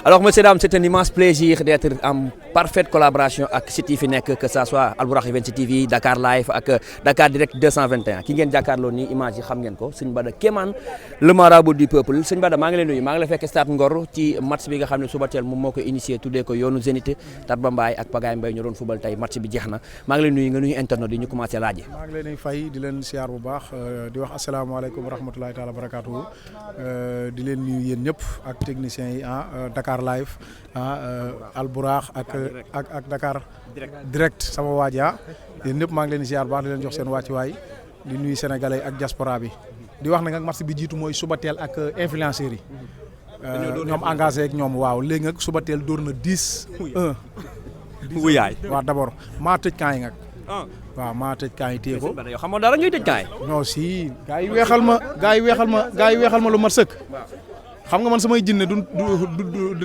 Alors messieurs dames, c'est un immense plaisir d'être en parfaite collaboration ak site yi fi nekk que ça soit Albourakh Events TV Dakar Live ak Dakar Direct 221 ki ngeen jàkkaarloo nii image yi xam ngeen ko Sëñ Bada Kéemaan le marabout du peuple Sëñ Bada maa ngi lay nuyu maa ngi la fekk stade Ngor ci match bi nga xam ne suba teel moom moo ko initié tuddee ko yoonu Zénith Tarba Mbaye ak Pagaye Mbaye ñu doon football tey match bi jeex na maa ngi lay nuyu nga nuyu internet yi ñu commencé laaje. maa ngi leen di fay di leen siyaar bu baax di wax asalaamaaleykum wa rahmatulahi taala barakaatu di leen nuyu yéen ñëpp ak techniciens yi Dakar Live Albourakh ak Dakar direct sama waaj yéen ñëpp maa ngi leen di siyaar bu baax di leen jox seen wàccuwaay di nuyu sénégalais ak diaspora bi di wax nag match bi jiitu mooy suba teel ak influenceurs yi ñoom engagé ak ñoom waaw léegi nag suba teel dóor na 10-1. wuyaay waaw d'abord maa tëj camp yi nag. waaw maa tëj camp yi téye ko. yow xamoo dara ñuy tëj camp yi. non si gars yi weexal ma lu mat sëkk. xam nga man samay jinne du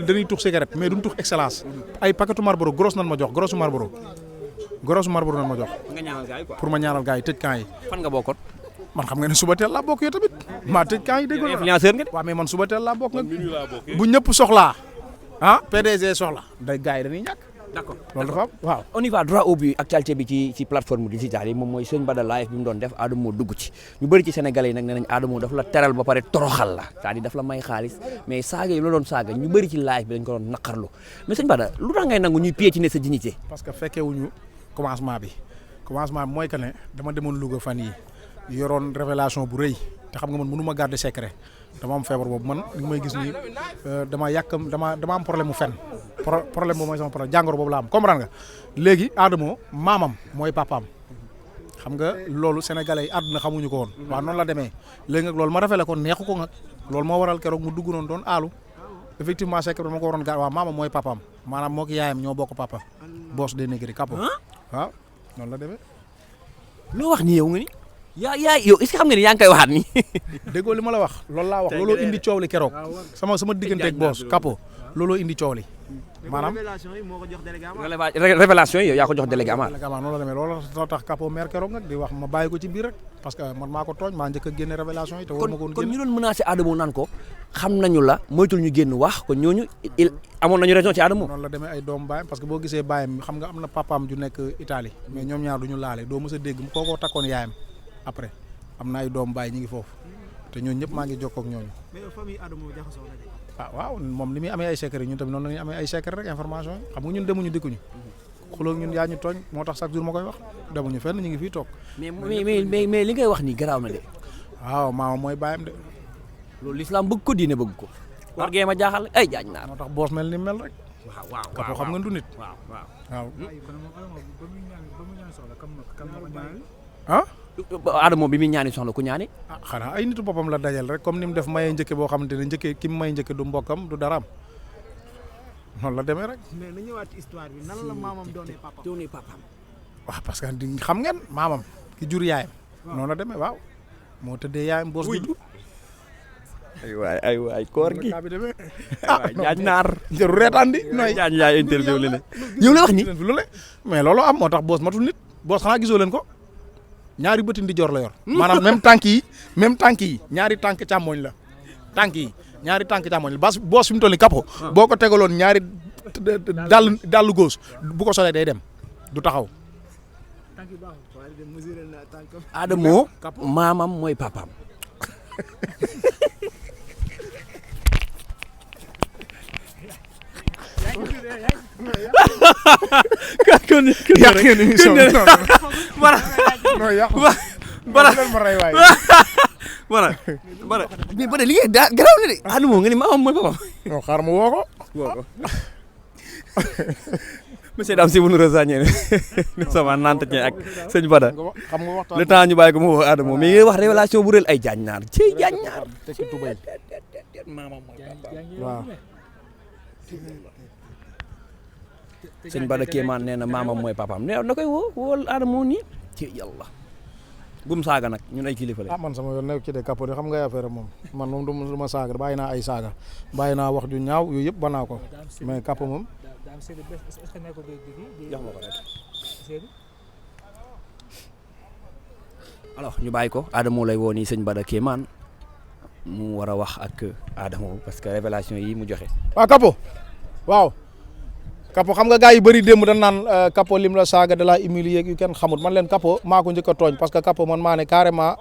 dañuy tux cigarette mais duñ tux excellence. ay paquetu Marlboro grosse nan ma jox grosse Marlboro nan ma jox. nga ñaanal gars yi quoi. pour ma ñaanal gars yi tëj camp yi. fan nga bokkoon. man xam nga ne suba teel laa bokk yow tamit maa tëj camp yi dégg nga. influenceur nga. waaw mais man suba teel laa bokk nag. bu ñëpp soxlaa PDG soxla day gars yi dañuy ñàkk. d'accord loolu dafa am waaw. on y va droit au but actualité bi ci plateforme digitale yi moom mooy Sëñ Bada live bi mu doon def Adamo dugg ci ñu bëri ci sénégalais yi nag nee nañ Adamo daf la teral ba pare toroxal la c'est-à-dire daf la may xaalis mais saaga yi la doon saaga ñu bëri ci live bi dañ ko doon naqarlu mais Sëñ Bada lu tax ngay nangu ñuy piétiner sa dignité. parce que fekkee wuñu commencement bi mooy que ne dama demoon Louga fan yi yoroon révélation bu rëy te xam nga man mënu ma garder secret dama am feebar boobu man li may gis nii dama am problème mu fen problème boobu mooy sama problème jàngoro boobu la am comprendre nga léegi Adamo maamam mooy papaam xam nga loolu sénégalais yi àdduna xamuñu ko woon waaw noonu la demee léegi nag loolu ma rafetlu ko neexu ko nag loolu moo waral keroog mu dugg noonu doon aalu effectivement secret dama ko waroon gar waaw maamam mooy papaam maanaam moo ki yaayam ñoo bokk papa boos de négri kapo waaw noonu la demee. loo wax ni yow nga ni. yaa yow est-ce que xam nga ni yaa ngi koy waxaat nii. déggoo li ma la wax loolu laa wax looloo indi coow li keroog sama digganteeg boos kapo looloo indi coow li maanaam révélation yi yow yaa ko jox délégué Amar. noonu la demee loolu tax kapo maire keroog nag di wax ma bàyyi ko ci biir rek parce que man maa ko tooñ maa njëkk a génne révélation yi te war ma ko woon génne. kon ñu doon menacé Adamo naan ko xam nañu la moytul ñu génn wax kon ñooñu amoon nañu raison ci Adamo. noonu la demee ay doom baayam parce que boo gisee baayam xam nga am na papaam ju nekk Italie mais ñoom ñaar du ñu laale doo mës a dégg kookoo takkoon yaayam après am na ay doom baay ñi ngi foofu te ñooñu ñëpp maa ngi jokkoo ak ñooñu. mais famille Adamo jaxasoo la de. waaw moom ni muy amee ay secret ñun tamit noonu la ñuy amee ay secret rek information yi xam nga ñun demuñu dikkuñu xuloo ñun yaa ñu tooñ moo tax chaque jour ma koy wax demuñu fenn ñu ngi fii toog. mais li ngay wax nii garaaw na de. waaw maama mooy baayam de. loolu l'islam bëgg ko diine bëgg ko. war ngeen ma jaaxal ay jaaj naa. moo tax boos mel ni mel rek. waaw kapo xam nga du nit. waaw. ah. Adamo bi muy ñaani soxna ku ñaani. xanaa ay nitu boppam la dajal rek comme ni mu def maye njëkke boo xamante ne njëkke ki mu may njëkke du mbokkam du daraam noonu la demee rek. mais na ñëwaat ci histoire bi nan la maamam doonee papaam. waaw parce que di xam ngeen maamam ki jur yaayam. noonu la demee waaw moo tëddee yaayam boos di jur. ay waay koor gi jaaj naar jëru reetaan di nooy jaaj yaay interview li ne yow la wax ni lu le mais loolu am moo tax boos matul nit boos xanaa gisoo leen ko ñaari bëti ndi joor la yor maanaam même tànk yi ñaari tànk càmmoñ la boos fi mu toll ni kapo boo ko tegaloon ñaari dàll góos bu ko solee day dem du taxaw. Adamo maamam mooy papaam. yàq ngeen émission bi mais Bada li ngay daa garaaw na de Adamo nga ni maamam mooy papam. non xaar ma woo ko. monsieur Dame si vous nous rejoignez nous sommes en entretien ak sëñ Bada xam nga waxtaan le temps ñu bàyyi ko mu woo Adamo mais wax révélation bu rëy ay jaañ naar ci jaañ naar. tekki tubay maamam mooy papam waaw. sëñ Bada Kéemaan nee na maamam mooy papaam nee na koy wool Adamo nii ci yàlla bum saaga nag ñun ay kilifa la. man sama yoon nekk ci de kapo xam nga affaire moom man moom du ma saaga bàyyi naa ay saaga bàyyi naa wax ju ñaaw yooyu yëpp ba naa ko mais kapo moom. alors ñu bàyyi ko Adamo lay woo nii sëñ Bada Kéemaan mu war a wax ak Adamo parce que révélation yi mu joxe. waaw kapo waaw Capo xam nga gars yi bëri démb dañ naan Capo lim la saaga de la humilier yu kenn xamut man leen Capo maa ko njëkk a tooñ parce que Capo man maa ne carrément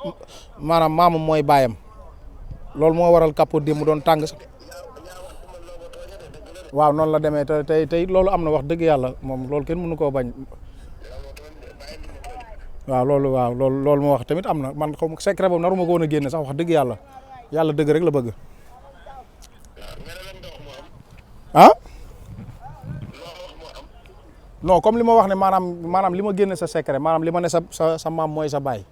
maanaam maamam mooy baayam loolu moo waral Capo démb doon tàng sax waaw noonu la demee te tey loolu am na wax dëgg yàlla moom loolu kenn mënu koo bañ waaw loolu moo wax tamit am na man xaw ma secret boobu naruma ko woon a génne sax wax dëgg yàlla dëgg rek la bëgg ah non comme li ma wax ne maanaam li ma génne sa secret maanaam li ma ne sa maam mooy sa baay